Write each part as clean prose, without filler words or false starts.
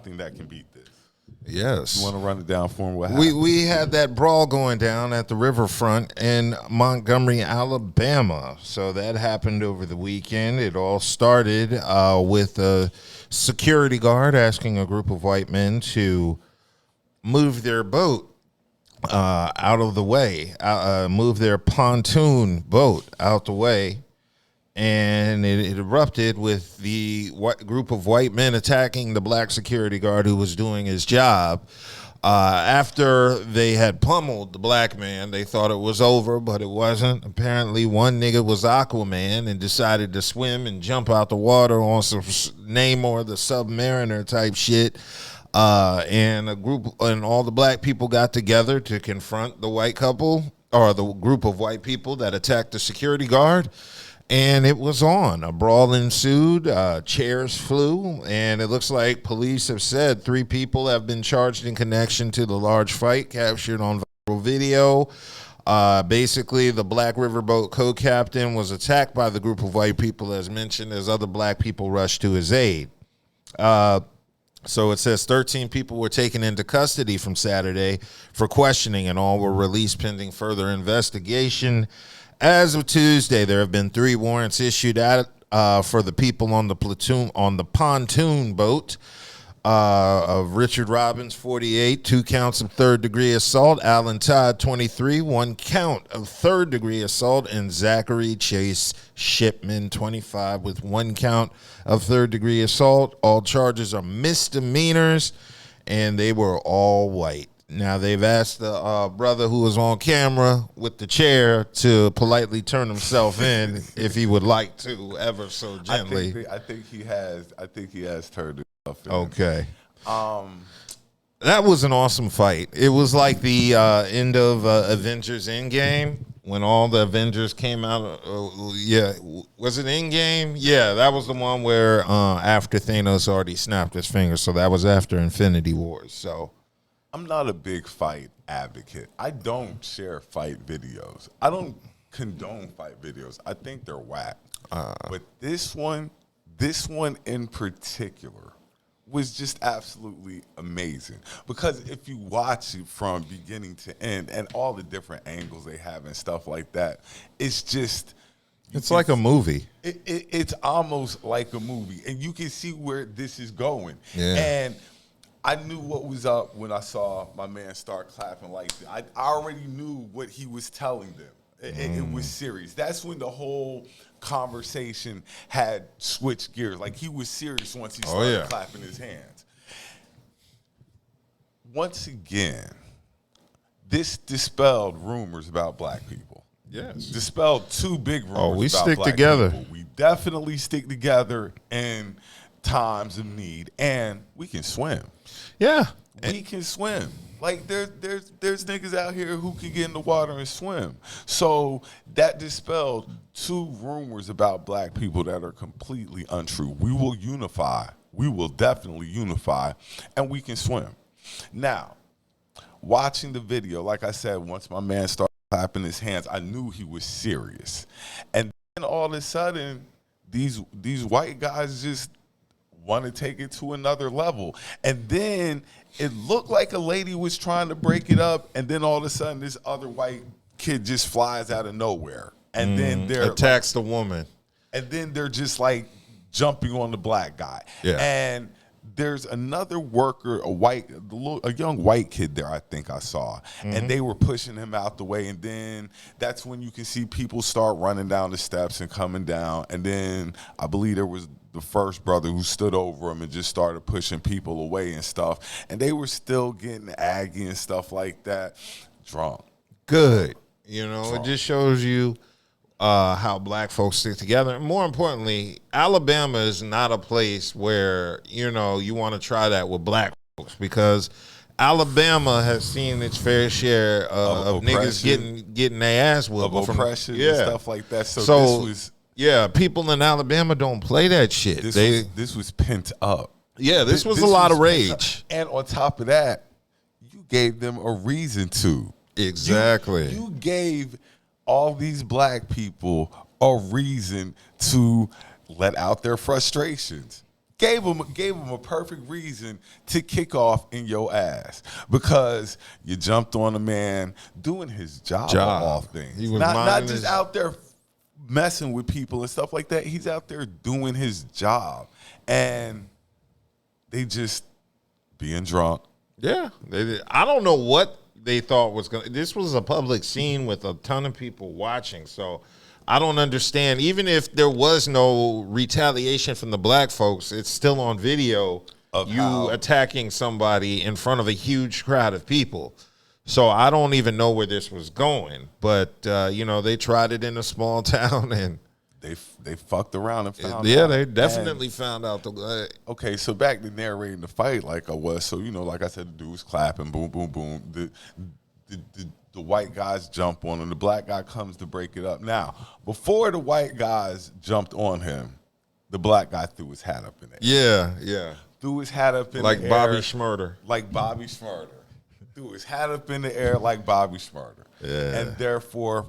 Thing that can beat this. Yes. You want to run it down for him? What happened? We had that brawl going down at the Riverfront in Montgomery, Alabama. So that happened over the weekend. It all started with a security guard asking a group of white men to move their boat out of the way, move their pontoon boat out the way. And it erupted with the group of white men attacking the black security guard who was doing his job. After they had pummeled the black man, they thought it was over, but it wasn't. Apparently, one nigga was Aquaman and decided to swim and jump out the water on some Namor the Submariner type shit. And all the black people got together to confront the white couple, or the group of white people that attacked the security guard. And it was on. A brawl ensued, chairs flew, and it looks like police have said 3 people have been charged in connection to the large fight captured on viral video. Basically, the black riverboat co-captain was attacked by the group of white people, as mentioned, as other black people rushed to his aid. So it says 13 people were taken into custody from Saturday for questioning, and all were released pending further investigation. As of Tuesday, there have been 3 warrants issued for the people on the pontoon boat of Richard Robbins, 48, 2 counts of third-degree assault, Alan Todd, 23, 1 count of third-degree assault, and Zachary Chase Shipman, 25, with 1 count of third-degree assault. All charges are misdemeanors, and they were all white. Now, they've asked the brother who was on camera with the chair to politely turn himself in if he would like to, ever so gently. I think he has turned himself in. Okay. That was an awesome fight. It was like the end of Avengers Endgame when all the Avengers came out. Yeah. Was it Endgame? Yeah, that was the one where after Thanos already snapped his finger. So that was after Infinity Wars. So I'm not a big fight advocate. I don't share fight videos. I don't condone fight videos. I think they're whack. But this one in particular was just absolutely amazing. Because if you watch it from beginning to end and all the different angles they have and stuff like that, it's just... It's like a movie. It's almost like a movie. And you can see where this is going. Yeah. And I knew what was up when I saw my man start clapping like that. I already knew what he was telling them. It was serious. That's when the whole conversation had switched gears. Like, he was serious once he started clapping his hands. Once again, this dispelled rumors about black people. Yes. Dispelled 2 big rumors we about stick black together. people. We definitely stick together in times of need, and we can swim. Yeah. We can swim. Like, there's niggas out here who can get in the water and swim. So that dispelled 2 rumors about black people that are completely untrue. We will unify. We will definitely unify, and we can swim. Now, watching the video, like I said, once my man started clapping his hands, I knew he was serious. And then all of a sudden, these white guys just want to take it to another level. And then it looked like a lady was trying to break it up, and then all of a sudden this other white kid just flies out of nowhere. And then they're attacks the woman. And then they're just like jumping on the black guy. Yeah. And there's another worker, a young white kid there, I think I saw. And they were pushing him out the way. And then that's when you can see people start running down the steps and coming down. And then I believe there was the first brother who stood over him and just started pushing people away and stuff. And they were still getting aggy and stuff like that. Drunk. Good. You know, it just shows you how black folks stick together. And more importantly, Alabama is not a place where, you know, you want to try that with black folks, because Alabama has seen its fair share of niggas getting their ass whooped. Of oppression and stuff like that. So this was... Yeah, people in Alabama don't play that shit. This was pent up. Yeah, this was a lot of rage. And on top of that, you gave them a reason to. Exactly. You gave all these black people a reason to let out their frustrations. gave him a perfect reason to kick off in your ass because you jumped on a man doing his job. Off things. He was not just out there messing with people and stuff like that. He's out there doing his job, and they just being drunk. Yeah, I don't know what they thought was going to. This was a public scene with a ton of people watching, so I don't understand. Even if there was no retaliation from the black folks, it's still on video of you attacking somebody in front of a huge crowd of people. So I don't even know where this was going. But, they tried it in a small town and they fucked around and found out. Yeah, they definitely found out. Okay, so back to narrating the fight like I was. So, like I said, the dude was clapping, boom, boom, boom. The white guys jump on him. The black guy comes to break it up. Now, before the white guys jumped on him, the black guy threw his hat up in the air. Yeah. Threw his hat up in the air. Like Bobby Shmurda. Like Bobby Shmurda. Threw his hat up in the air like Bobby Shmurda. Yeah. And therefore,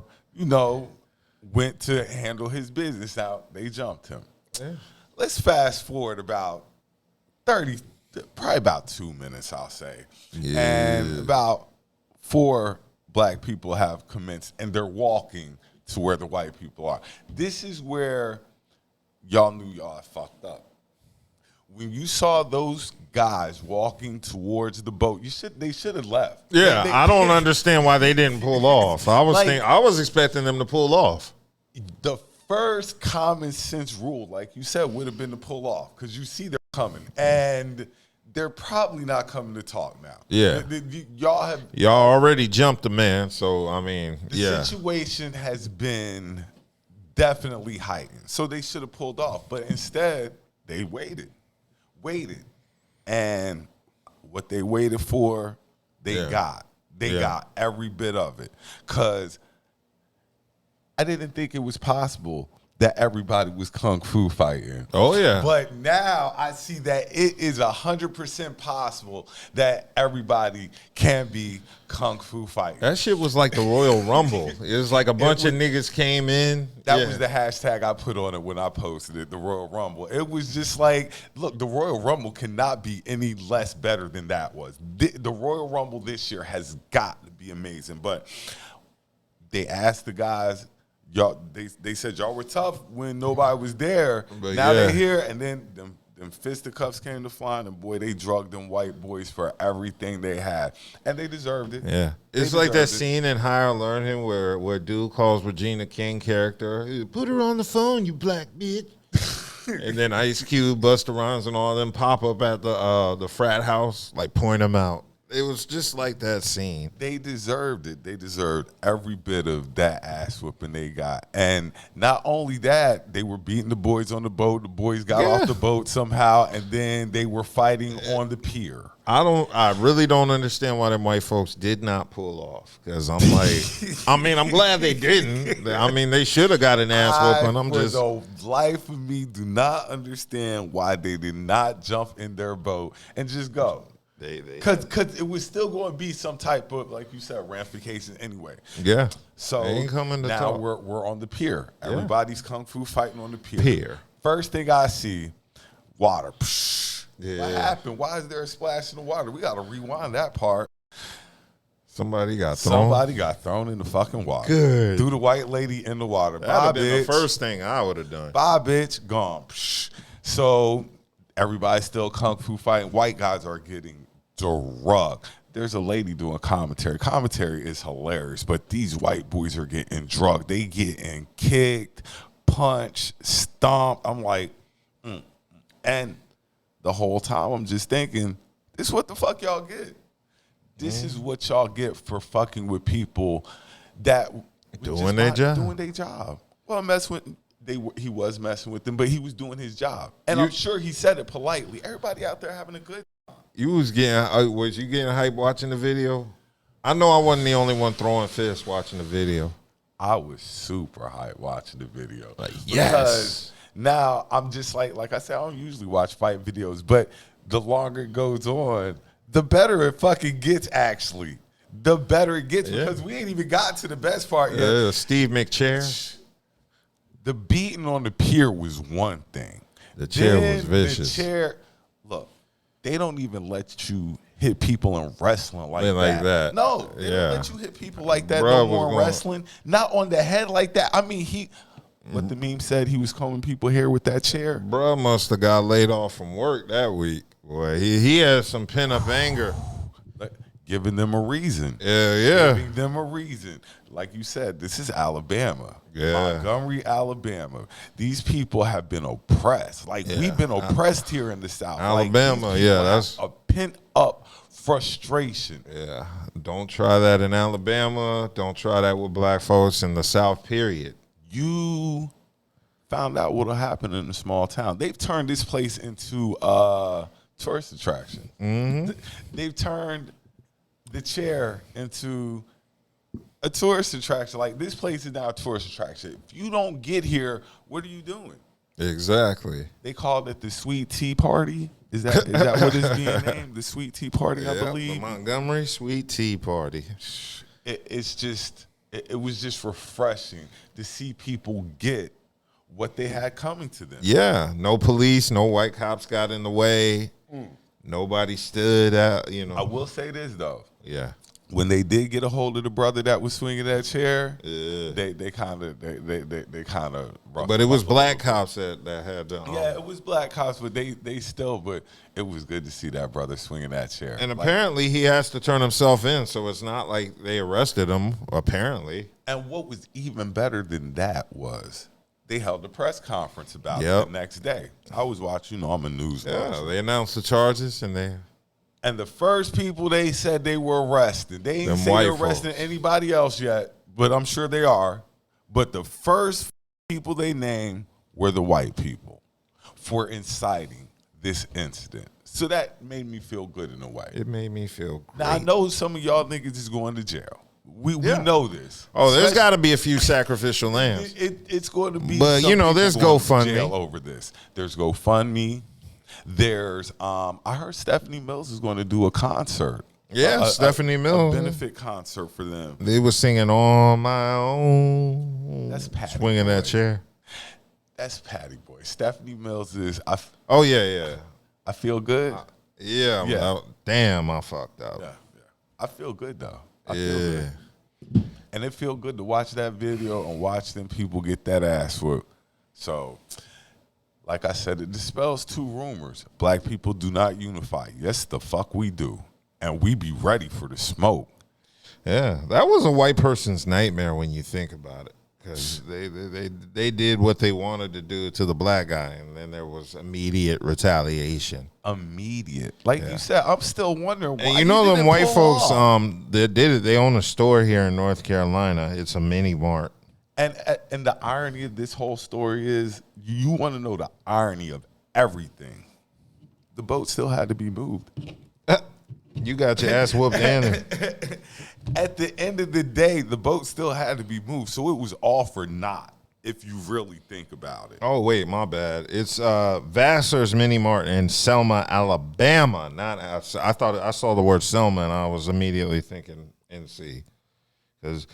went to handle his business. Now, they jumped him. Yeah. Let's fast forward about probably about 2 minutes, I'll say. Yeah. And about 4 black people have commenced, and they're walking to where the white people are. This is where y'all knew y'all fucked up. When you saw those guys walking towards the boat, they should have left. Yeah, I don't understand why they didn't pull off. I was expecting them to pull off. The first common sense rule, like you said, would have been to pull off because you see they're coming, and they're probably not coming to talk now. Yeah. Y'all already jumped the man, so, The situation has been definitely heightened. So they should have pulled off. But instead, they waited. And what they waited for, they got. They got every bit of it. Because I didn't think it was possible that everybody was kung fu fighting. Oh, yeah. But now I see that it is 100% possible that everybody can be kung fu fighting. That shit was like the Royal Rumble. It was like a bunch of niggas came in. That was the hashtag I put on it when I posted it, the Royal Rumble. It was just like, look, the Royal Rumble cannot be any less better than that was. The Royal Rumble this year has got to be amazing. But they asked the guys, y'all, they said y'all were tough when nobody was there. But now they're here, and then them fisticuffs came to flying, and boy, they drugged them white boys for everything they had, and they deserved it. Yeah, it's like that scene in Higher Learning where dude calls Regina King character, "Put her on the phone, you black bitch." And then Ice Cube, Busta Rhymes, and all of them pop up at the frat house, like point them out. It was just like that scene. They deserved it. They deserved every bit of that ass whooping they got. And not only that, they were beating the boys on the boat. The boys got off the boat somehow, and then they were fighting on the pier. I really don't understand why them white folks did not pull off. Because I'm like, I'm glad they didn't. They should have got an ass whooping. For the life of me, do not understand why they did not jump in their boat and just go. Because it was still going to be some type of, like you said, ramification anyway. Yeah. So ain't coming to now talk. We're on the pier. Everybody's kung fu fighting on the pier. First thing I see, water. Psh. Yeah. What happened? Why is there a splash in the water? We got to rewind that part. Somebody got thrown in the fucking water. Good. Threw the white lady in the water. That would have been the first thing I would have done. Bye, bitch. Gone. Psh. So everybody's still kung fu fighting. White guys are getting drugged. There's a lady doing commentary. Commentary is hilarious, but these white boys are getting drugged. They getting kicked, punched, stomped. I'm like, And the whole time I'm just thinking, this is what the fuck y'all get. This is what y'all get for fucking with people that doing their job. Doing their job. Well, he was messing with them, but he was doing his job. And I'm sure he said it politely. Everybody out there having a good time. Was you getting hype watching the video? I know I wasn't the only one throwing fists watching the video. I was super hype watching the video. Yes. Because now I'm just like I said, I don't usually watch fight videos, but the longer it goes on, the better it fucking gets, actually. The better it gets, because we ain't even got to the best part yet. Steve McChair. The beating on the pier was one thing. The chair was vicious. The chair, look, they don't even let you hit people in wrestling like that. No, they don't let you hit people like that no more in wrestling. Not on the head like that. I mean, what the meme said, he was combing people hair with that chair. Bruh must have got laid off from work that week. Boy, he had some pent-up anger. Giving them a reason. Yeah. Giving them a reason. Like you said, this is Alabama. Yeah. Montgomery, Alabama. These people have been oppressed. Like, we've been oppressed here in the South. Alabama, like, that's a pent-up frustration. Yeah. Don't try that in Alabama. Don't try that with black folks in the South, period. You found out what'll happen in a small town. They've turned this place into a tourist attraction. Mm-hmm. They've turned the chair into a tourist attraction. Like, this place is now a tourist attraction. If you don't get here, what are you doing? Exactly. They called it the Sweet Tea Party. Is that what it's being named? The Sweet Tea Party, I believe. The Montgomery Sweet Tea Party. It was just refreshing to see people get what they had coming to them. Yeah. No police, no white cops got in the way. Nobody stood out, I will say this, though. Yeah. When they did get a hold of the brother that was swinging that chair, they kind of But it was black cops that had the yeah, it was black cops, but but it was good to see that brother swinging that chair. And apparently he has to turn himself in, so it's not like they arrested him, apparently. And what was even better than that was they held a press conference about it the next day. I was watching, I'm a news watcher. They announced the charges and the first people they said they were arrested, they ain't say they're arresting anybody else yet, but I'm sure they are. But the first people they named were the white people for inciting this incident. So that made me feel good in a way. It made me feel great. Now, I know some of y'all niggas is going to jail. We know this. Oh, there's got to be a few sacrificial lambs. It's going to be. But, there's GoFundMe. Jail over this. There's GoFundMe. There's I heard Stephanie Mills is going to do a concert. Yeah, Stephanie Mills. A benefit concert for them. They were singing On My Own. That's Patty swinging Boy. That chair. That's Patty Boy. Stephanie Mills is. Oh, yeah. I feel good. Damn, I fucked up. Yeah. I feel good, though. I feel good. And it feel good to watch that video and watch them people get that ass whooped. So, like I said, it dispels two rumors. Black people do not unify. Yes, the fuck we do. And we be ready for the smoke. Yeah, that was a white person's nightmare when you think about it. Because they did what they wanted to do to the black guy, and then there was immediate retaliation. Immediate. Like you said, I'm still wondering why. And them white folks, they did it. They own a store here in North Carolina. It's a mini mart. And the irony of this whole story is, you want to know the irony of everything. The boat still had to be moved. You got your ass whooped in. At the end of the day, the boat still had to be moved, so it was all for naught, if you really think about it. Oh, wait, my bad. It's Vassar's Mini Mart in Selma, Alabama. I thought I saw the word Selma, and I was immediately thinking NC. Because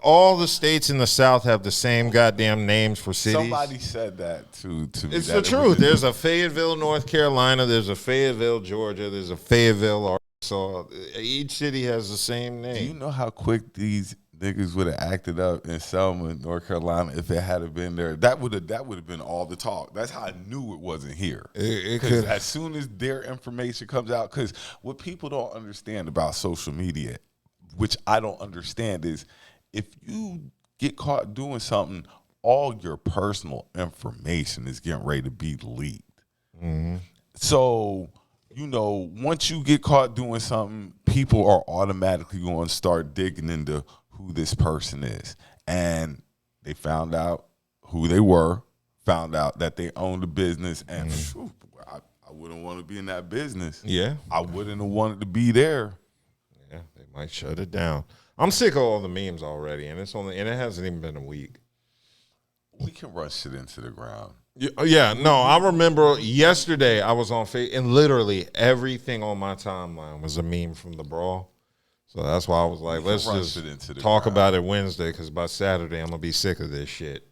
all the states in the South have the same goddamn names for cities. Somebody said that to me. It's the truth. There's a Fayetteville, North Carolina. There's a Fayetteville, Georgia. There's a Fayetteville, Arkansas. Each city has the same name. Do you know how quick these niggas would have acted up in Selma, North Carolina, if it had been there? That would have been all the talk. That's how I knew it wasn't here. Because as soon as their information comes out, because what people don't understand about social media, which I don't understand, is if you get caught doing something, all your personal information is getting ready to be leaked. Mm-hmm. So, once you get caught doing something, people are automatically going to start digging into who this person is. And they found out who they were, found out that they owned a business, and I wouldn't want to be in that business. Yeah. I wouldn't have wanted to be there. Yeah, they might shut it down. I'm sick of all the memes already, and it hasn't even been a week. We can run shit into the ground. Yeah, no, I remember yesterday I was on Facebook, and literally everything on my timeline was a meme from the Brawl. So that's why I was like, let's just talk about it Wednesday, because by Saturday I'm going to be sick of this shit.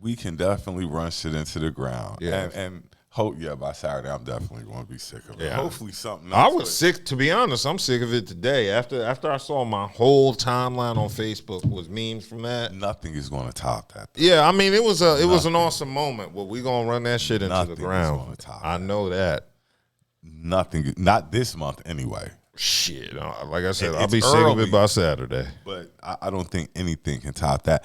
we can definitely run shit into the ground. Yeah. And hope, by Saturday, I'm definitely going to be sick of it. Yeah. Hopefully something else. I was sick, to be honest. I'm sick of it today. After I saw my whole timeline on Facebook was memes from that. Nothing is going to top that. Yeah, I mean, it was an awesome moment. Well, we going to run that shit into the ground. I know that. Nothing, not this month anyway. Shit. Like I said, I'll be sick of it by Saturday. But I don't think anything can top that.